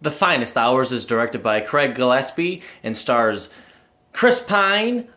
The Finest Hours is directed by Craig Gillespie and stars Chris Pine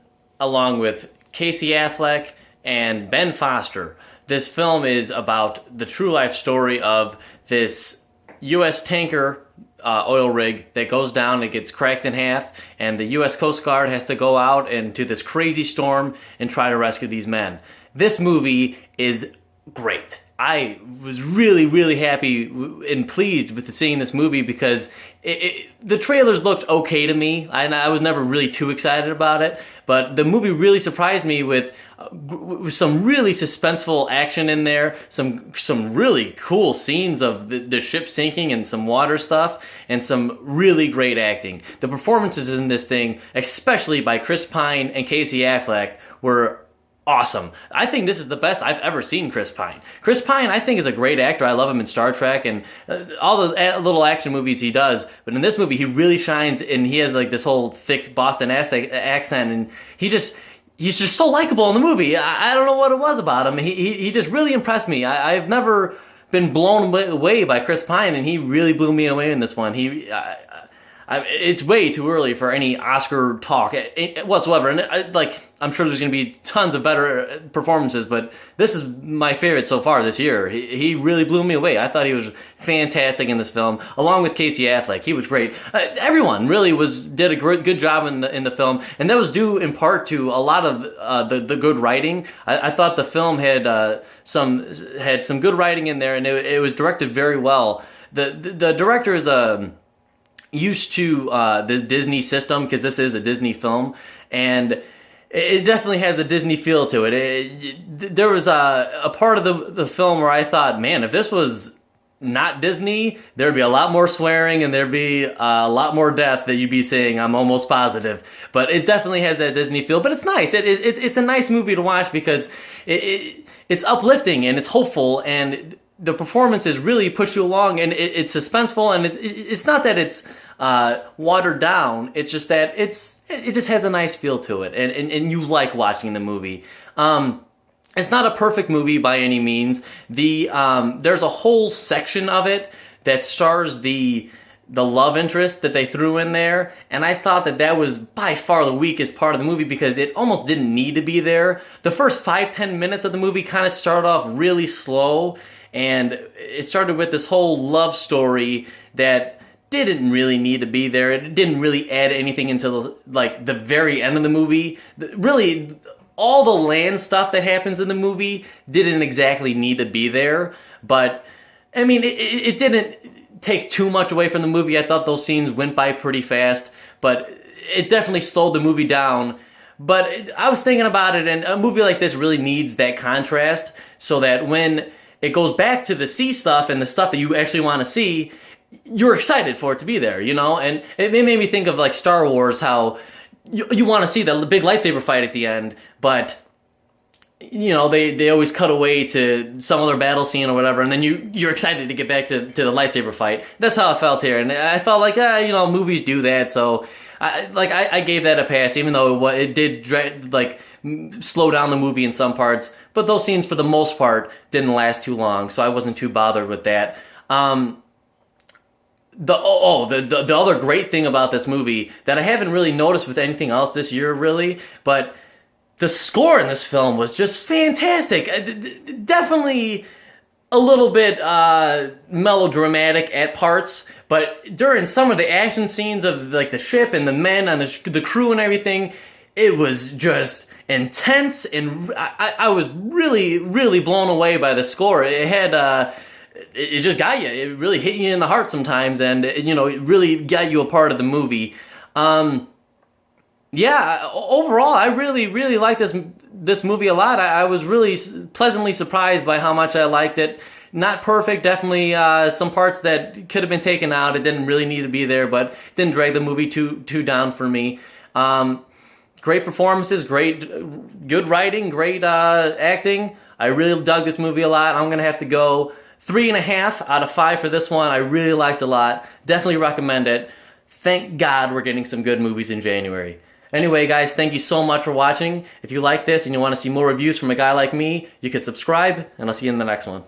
along with Casey Affleck and Ben Foster. This film is about the true life story of this U.S. tanker oil rig that goes down, it gets cracked in half, and the U.S. Coast Guard has to go out into this crazy storm and try to rescue these men. This movie is great. I was really happy and pleased with seeing this movie because the trailers looked okay to me. I was never really too excited about it, but the movie really surprised me with some really suspenseful action in there, some really cool scenes of the ship sinking and some water stuff, and some really great acting. The performances in this thing, especially by Chris Pine and Casey Affleck, were awesome. I think this is the best I've ever seen Chris Pine. Chris Pine, I think, is a great actor. I love him in Star Trek and all the little action movies he does. But in this movie, he really shines, and he has like this whole thick Boston accent, and he's just so likable in the movie. I don't know what it was about him. He just really impressed me. I've never been blown away by Chris Pine, and he really blew me away in this one. It's way too early for any Oscar talk whatsoever, and I'm sure there's going to be tons of better performances, but this is my favorite so far this year. He really blew me away. I thought he was fantastic in this film, along with Casey Affleck. He was great. Everyone really did a good job in the film, and that was due in part to a lot of the good writing. I thought the film had some good writing in there, and it was directed very well. The director is used to the Disney system, because this is a Disney film, and it definitely has a Disney feel to it. There was a part of the film where I thought, man, if this was not Disney, there'd be a lot more swearing and there'd be a lot more death that you'd be seeing, I'm almost positive. But it definitely has that Disney feel, but it's nice. It's a nice movie to watch because it's uplifting and it's hopeful, and the performances really push you along, and it's suspenseful, and it's not that it's watered down. It's just that it just has a nice feel to it, and you like watching the movie. It's not a perfect movie by any means. There's a whole section of it that stars the love interest that they threw in there, and I thought that was by far the weakest part of the movie because it almost didn't need to be there. The first 5-10 minutes of the movie kind of started off really slow, and it started with this whole love story that didn't really need to be there. It didn't really add anything until the very end of the movie. Really, all the land stuff that happens in the movie didn't exactly need to be there, but I mean, it didn't take too much away from the movie. I thought those scenes went by pretty fast, but it definitely slowed the movie down. But I was thinking about it, and a movie like this really needs that contrast so that when it goes back to the sea stuff and the stuff that you actually want to see, you're excited for it to be there, you know? And it made me think of like Star Wars, how you want to see the big lightsaber fight at the end, but you know, they always cut away to some other battle scene or whatever, and then you're excited to get back to the lightsaber fight. That's how I felt here, and I felt like, movies do that, so I gave that a pass, even though it did slow down the movie in some parts, but those scenes for the most part didn't last too long, so I wasn't too bothered with that. The other great thing about this movie that I haven't really noticed with anything else this year, really, but the score in this film was just fantastic. Definitely a little bit melodramatic at parts, but during some of the action scenes of the ship and the men and the crew and everything, it was just intense, and I was really blown away by the score. It had it just got you. It really hit you in the heart sometimes, and it really got you a part of the movie. Yeah, overall, I really liked this movie a lot. I was really pleasantly surprised by how much I liked it. Not perfect, definitely some parts that could have been taken out. It didn't really need to be there, but it didn't drag the movie too down for me. Great performances, good writing, great acting. I really dug this movie a lot. I'm gonna have to go 3.5 out of 5 for this one. I really liked it a lot. Definitely recommend it. Thank God we're getting some good movies in January. Anyway, guys, thank you so much for watching. If you like this and you want to see more reviews from a guy like me, you can subscribe, and I'll see you in the next one.